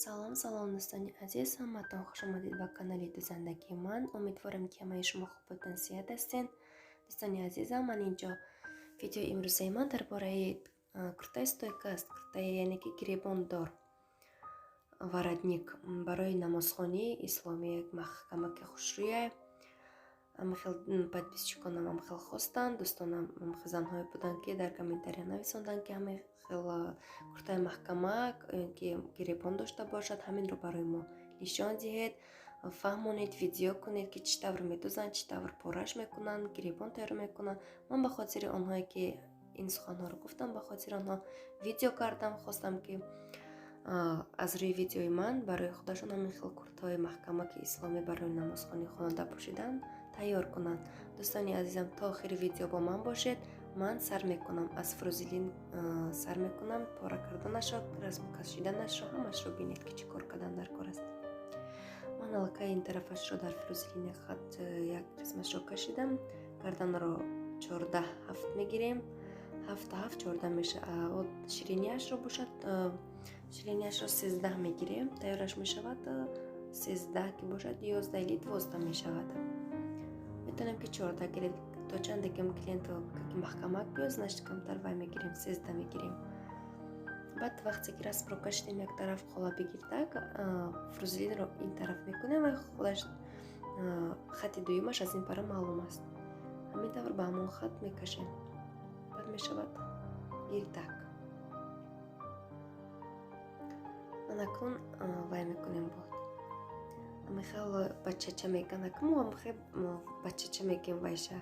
Салом дӯстони азиз, ҳамаатон хуш омадед ба канали дузандаги ман. Умедворам ки ҳамаи шумо хуб потенсият ҳастед. Дӯстони азизам, ман инҷо видеои имрӯзаи ман дар бораи куртаи стойка аст. Куртаи яъне ки гиребондор воротник барои намозхонии исломӣ, як маҳкамаки хушрӯя. Хеле подписчиконам хеле хостанд, дӯстонам занҳое буданд ки дар комментария нависонданд ки ҳамин хеле куртаи маҳкамак ки гиребон дошта бошад, ҳаминро барои мо нишон диҳед, фаҳмонед, видео кунед ки чӣ тавр медӯзанд, чӣ тавр пораш мекунанд, гиребон тайёр мекунанд. Ман ба хотири онҳое ки ин суханҳоро гуфтам, ба хотири онҳо видео кардам, хостам ки аз рӯи видеои ман барои худашон ҳамин хел куртаҳои маҳкамаки исломӣ барои намозхони хонада пӯшидан тайёр кунанд. Дӯстони азизам, то охири видео бо ман бошед. Ман сар мекунам, аз фрузелин сар мекунам, пора карданашро, расму кашиданашро, ҳамашро бинед ки чӣ кор кардан дар кор аст. Ман аллакай ин тарафашро дар фрузелини хат як қисмашро кашидам. Гарданро 14-7 мегирем, 7 14 меша. Ширинияшро бошад, ширинияшро 13 мегирем, тайёраш мешавад 13 ки бошад 11 или 12 мешавад. Метавонем ки 14 гирем, то чанде ки клиент маҳкамак биёд, значит камтар вай мегирем, 13 мегирем. Баъд вақте ки расмро кашидем, як тараф хола бигирдак, фрузелинро ин тараф мекунем ва худаш хати дуюмаш аз ин пара маълум аст. Ҳамин тавр ба ҳамон хат мекашем, баъд мешавад гирдак. Ман акнун вай мекунем бод. Михаил бачача меган акнун бачача мегем вайша.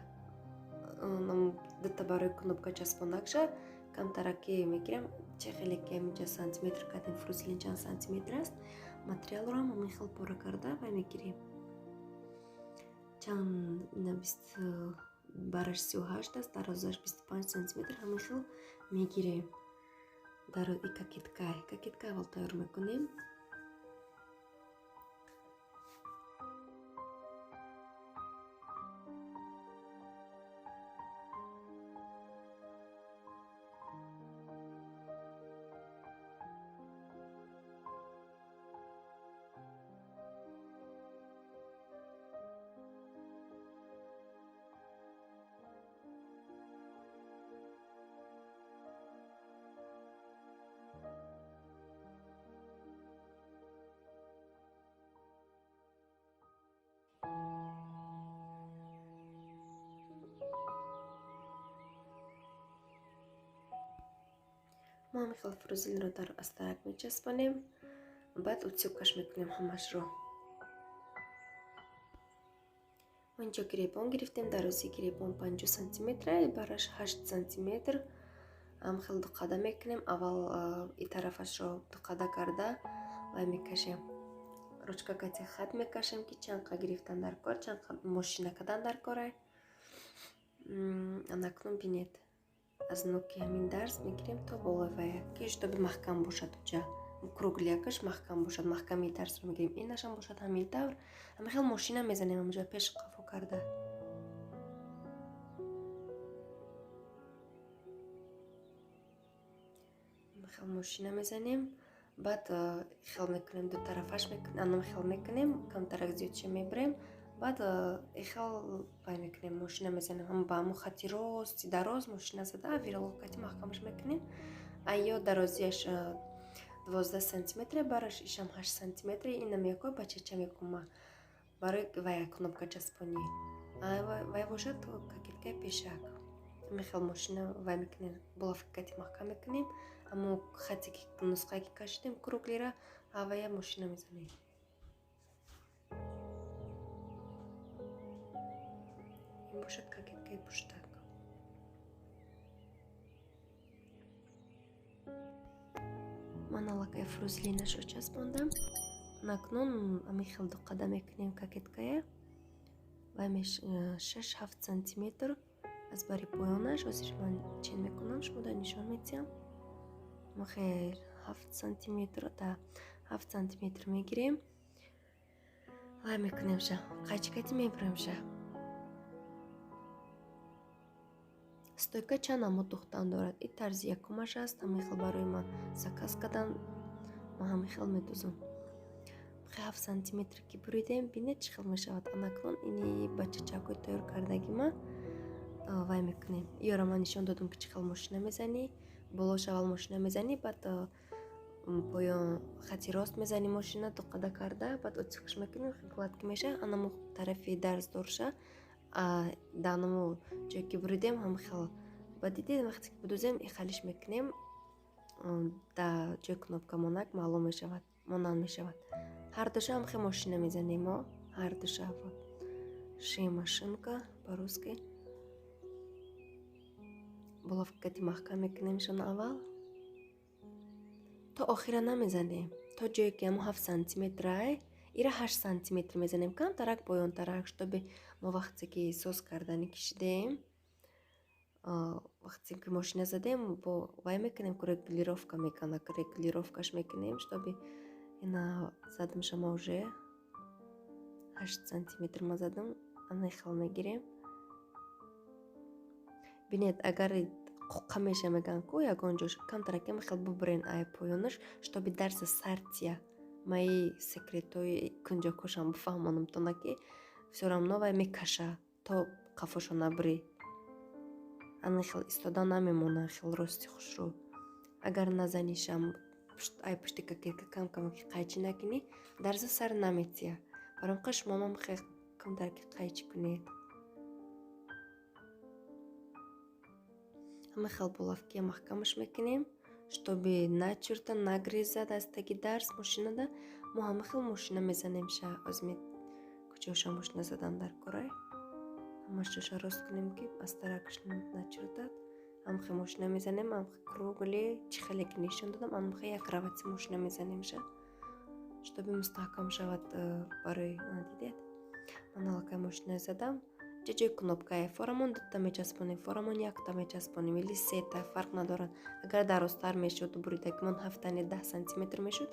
Дата барои кнопка часпонакша камтараки мегирем. Че хеле ки ҳаминҷа сантиметр кардем, фрузелин чанд сантиметр аст. Материалро ҳам ҳамин хел пора карда вай мегирем. Чанд бараш 38 аст, дарозаш 25 сантиметр, ҳамин хел мегирем. Дар и кокеткай аввал тайёр мекунем. мо ҳамин хел фрузелинро дар астарак мечаспонем, баъд утсёбкаш мекунем ҳамашро. мо инҷо гиребон гирифтем, дарозии гиребон 50 сантиметр, бараш 8 сантиметр. ҳам хел дуқада мекунем. Аввал и тарафашро дуқада карда вай мекашем. Ручка кати хат мекашем ки чанқа гирифтан дар кор, чанқа мошина кардан дар кора. Анакнун бинед, аз ноки ҳамин дарз мегирем то болои вая ки чтобы маҳкам бошад. уҷа круглякаш маҳкам бошад. Маҳками дарзро мегирем, инашам бошад ҳамин тавр. ҳамин хел мошина мезанем ҳамҷа пеш қафо карда. ҳамин хел мошина мезанем, баъд хел мекунем, ду тарафаш мекунем, хел мекунем, камтарак зиёдша мебарем. баъд хел вай мекунем, мошина мезанем, ҳам ба ҳамон хати рости дароз мошина зада виролокати маҳкамаш мекунем. Ё дарозияш 12 сантиметр, бараш ишам 8 сантиметр. Ина меякой бачача мекума барои вай кнопка часпонӣ. Вай бошад кокеткаи пешак. ҳамин хел мошина вай мекунем, булавкати маҳкам мекунем. аммо хати ки нусхае ки кашидем круглира, авая мошина мезанем. ин бошад кокеткаи пуштак. ман аллакай фрузелинашро часпондам. Акнун ҳамин хел дуқада мекунем кокеткая. Вай 6-7 сантиметр аз бари поёнаш. ҳозир ман чин мекунам, шумода нишон медиҳам. Хейр 7 сантиметр, да 7 сантиметр мегирем. вай мекунемша, қайчикати мебаремша. стойка чанд аммо тухтан дорад. ин тарзи якумаш аст. ҳамин хел барои ман заказ кардан ма ҳамихел медузам. 7 сантиметр ки буридем, бинед чӣ хел мешавад. Анакнун ини ба чачакҳои тайёр кардаги ма вай мекунем. Иёра ман нишон додам ки чӣ хел мошина мезанӣ. Болош аввал мошина мезанӣ, баъд поён хати рост мезанӣ мошина доқада карда, баъд отсикаш мекунӣ, гладкӣ меша. Анамо тарафи дарз дорша, данамо ҷое ки буридем ҳамихел. Ба дидед вақте ки будузем ихалиш мекунем, да ҷои кнопка монак маълум мешавад, монанд мешавад. Ҳардуша ҳамихел мошина мезанем мо, ҳардуша ши машинка по-русски. Булавкати маҳкам мекунемшон аввал. То охира намезанем. То ҷое ки ҳамо 7 сантиметрай, ира 8 сантиметр мезанем. Камтарак, поёнтарак, чтобы мо вақте ки соз кардани кишидем, вақте ки мошина задем, бо вай мекунем, ки регулировка мекана, регулировкаш мекунем, чтобы ина задам шама уже 8 сантиметр ма задам, ана хел мегирем. Бинед, агар қуққа меша меган ку ягон ҷош камтарак хел бубурен ай поёнаш, чтобы дарса сартия маи секретои кунҷакошам бифаҳмонам, то на ки всё равно вай мекаша, то қафошо набурӣ. Ана хел истода намемона, хел рости хушрӯ. Агар назанишам ай пушти какетка кам-кам қайчӣ накунӣ, дарза сар наметия. Баромқа шумомам хел камтарак қайчӣ кунед. Ҳама хел булавки маҳкамаш мекунем, чтобы начурта, нагреза дастаги дарс мошинада. Мо ҳама хел мошина мезанем ша озмед куҷоша мошина задан дар корай. Ҳамашоша рост кунем ки астаракаш начуртад. Ҳама хел мошина мезанем, ҳама хел кругле, чӣ хеле ки нишон додам, ҳама хел як равати мошина мезанем ша, чтобы мустаҳкам шавад барои надидед. Ман аллакай мошина задам. ҷои кнопкае форамон дута мечаспонем, форамон якта мечаспонем или сета, фарқ надорад. Агар дарозтар мешуд буридагимон 7 не 10 сантиметр мешуд,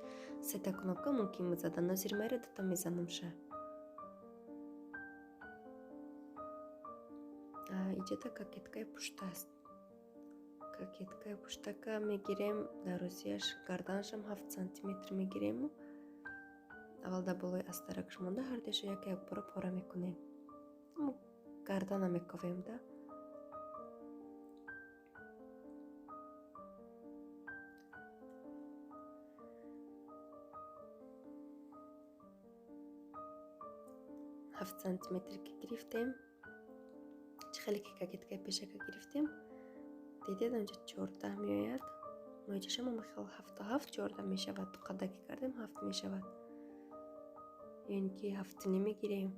сета кнопка мумкин мезадан, нозир майра дута мезанам ша. Иҷода кокеткаи пушта аст. Кокеткаи пуштака мегирем, дарозияш гарданашам 7 сантиметр мегирему. Аввал да болои астаракаш монда, ҳардешо як бора пора мекунем. Гардана мековем да. Ҳафт сантиметр ки гирифтем, чӣ хеле ки кокеткаи пешака гирифтем, дидед онҷа 14 меояд. Моҷашам хел 7 14 мешавад. Доқада ки кардем 7 мешавад. Яъне ки 7 мегирем.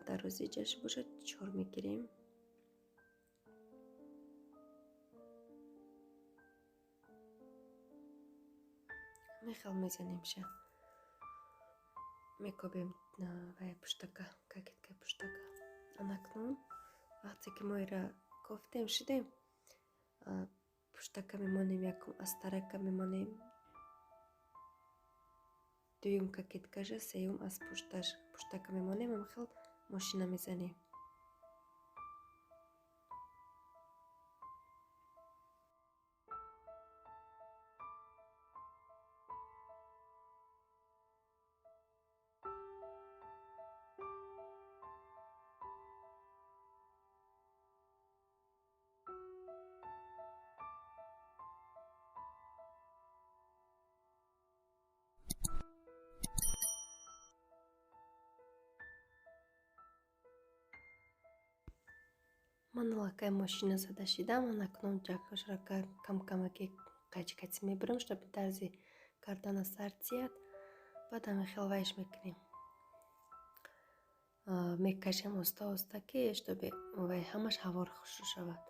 дарози ҷаш бошад 4 мегирем. мехел мезанем ша, мекобем вай пуштака, кокеткаи пуштака. Анакнун вақте ки мо ира кофтем шидем, пуштака мемонем, якум астарака мемонем, дуюм кокеткаша, сеюм аз пуштака мемонем, ҳама хел мошина мезанем. Ман аллакай мошина зада шидам, анакнун ҷакашра кам-камаки қайчикатси мебурам, чтобы дарзи гардана сартият. баъд ҳамихел вайш мекунем, мекашем оста ки чтобы вай ҳамаш ҳавор хушрӯ шавад.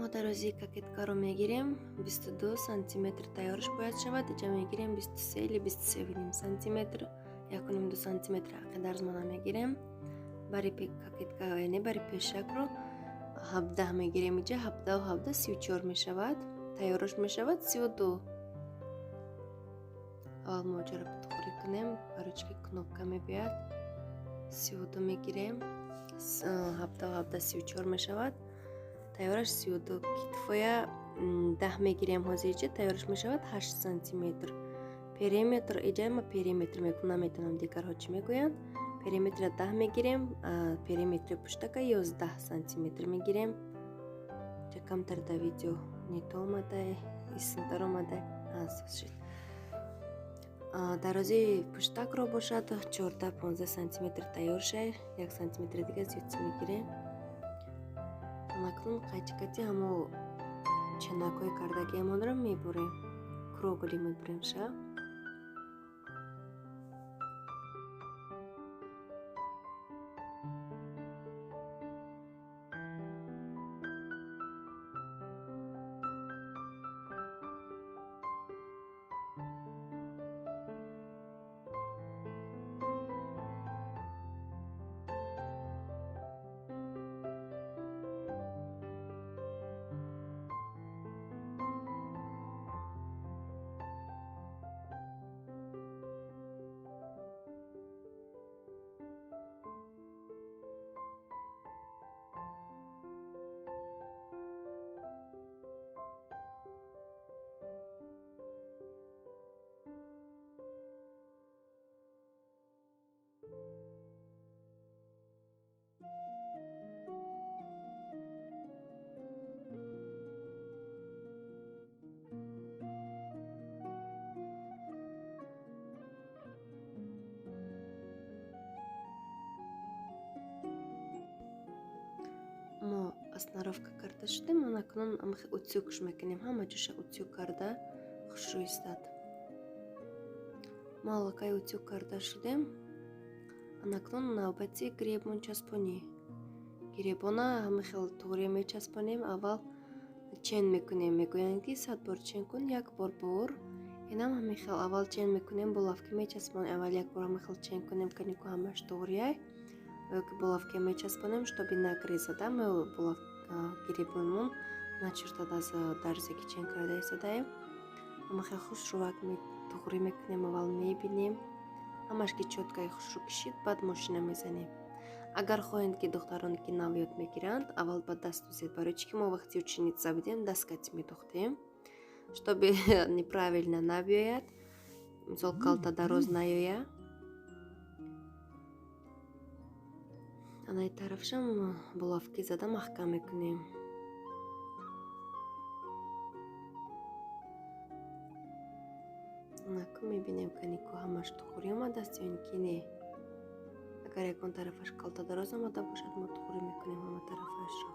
мо дарозии кокеткаро мегирем, 22 сантиметр тайёрш бояд шавад. Иҷа мегирем 23 или 23,5 сантиметр. 1.5 сантиметр ақидарзмона мегирем. Бари кокетка, яъне бари пешакро 17 мегирем. инҷа 17 و 17 34 мешавад. Тайёраш мешавад 32. аввал моҷаро тухӯрӣ кунем. Барочки кнопка мебиёд. 32 мегирем. 17 و 17 34 мешавад. Тайёраш 32. Китфоя 10 мегирем ҳозирҷа. Тайёраш мешавад 8 сантиметр. Периметр иҷа ма периметр мегӯям, наметавонам дигарҳо чӣ мегӯянд. Периметра 10 мегирем. Периметри пуштака 11 сантиметр мегирем. ҷа камтар да видео нето омада, исмтар омада. Асос шуд. Дарозии пуштакро бошад 14-15 сантиметр тайёр шай. 1 сантиметр дига зиёдтӣ мегирем. Акнун қайчикати ҳамо чанакҳои кардагиамонро мебурем. Кругли мебурем ша. мо оснаровка карда шудем. Акнун утюгш мекунем. Ҳама ҷоша утюг карда хушрӯй истад. Мо аллакай утюг карда шудем. Акнун навбати гребон часпонӣ. Гребона ҳамихел туғре мечаспонем. Аввал чен мекунем. Мегӯянд ки 100 бор чен кун, 1 бор бур. Инам ҳамихел аввал чен мекунем, булавка мечаспонем. Аввал 1 бор ҳамихел чен кунем, канику ҳамаш туғрияй. Булавка мечаспонем, чтобы нагрезада. Мо булавка гребонмон начертада за дарзеки чен карда истадаем. Ҳамахел хушрӯвак туғрӣ мекунем. Аввал мебинем. ҳамаш ки чоткаи хушрӯ кишид, баъд мошина мезанем. Агар хоҳем ки духтароне ки нав ёд мегиранд, аввал ба даст дӯзед. Барои чӣ ки мо вақти ученица будем дасткати медухтем, чтобы неправильно набиёяд. Мисол калта дароз наёя. Анаи тарафшам булавки зада маҳкам мекунем. Наку мебинем канику ҳамаш туғрӣ омадааст ё ин ки не. Агар ягон тарафаш калта дароз омада бошад, мо туғрӣ мекунем ҳама тарафашро.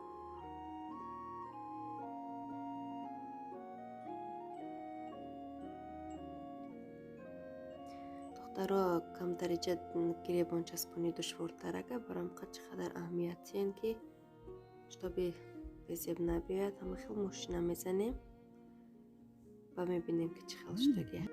духтаро камдариҷа гребон часпонӣ душвортарага барамқа чӣ қадар аҳамиятиян ки чтобы безеб набиёяд. Ҳамахел мошина мезанем ва мебинем ки чӣ хел шудагия.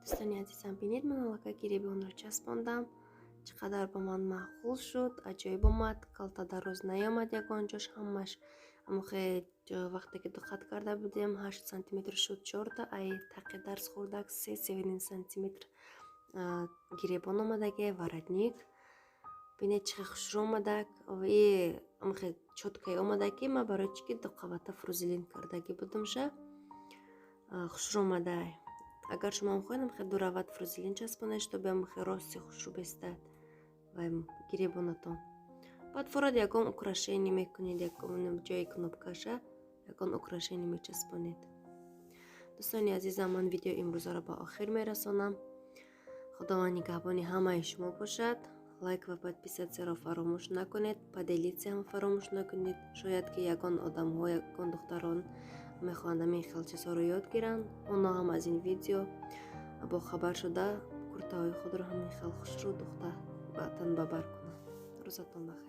дӯстони азизам, бинед ман аллакай гребонро часпондам. Чӣ қадар ба ман маъқул шуд, аҷоиб омад. Калта дароз наёмад ягон ҷош ҳамаш. Амохе вақте ки духат карда будем 8 сантиметр шуд 4 ай тақи дарс хӯрдак 3-3 сантиметр гребон омадаге воротник. Бинед чӣ хушрӯ омадак. Амохе чоткаи омадаки ма барои чӣ ки дуқавата фрузелин кардаги будумша хушрӯ омадай. Агар шумо хоҳед хе дурават фрузелин часпонед, чтобы амохе рости хушрӯ бестад ва гребонатон. Баъд форат ягон украшение мекунед, ягон ҷои кнопкаша ягон украшение мечаспонед. дӯстони азизам, ман видео имрӯзаро ба охир мерасонам. худованд нигаҳбони ҳамаи шумо бошад. лайк ва подписатсияро фаромӯш накунед. поделитсияам фаромӯш накунед. шояд ки ягон одамҳо, ягон духтарон мехоҳанд ҳамин хел чизҳоро ёд гиранд. онҳо ҳам аз ин видео бохабар шуда куртаҳои худро ҳамин хел хушрӯ духта ватан ба бар кунанд. рӯзатон бахайр.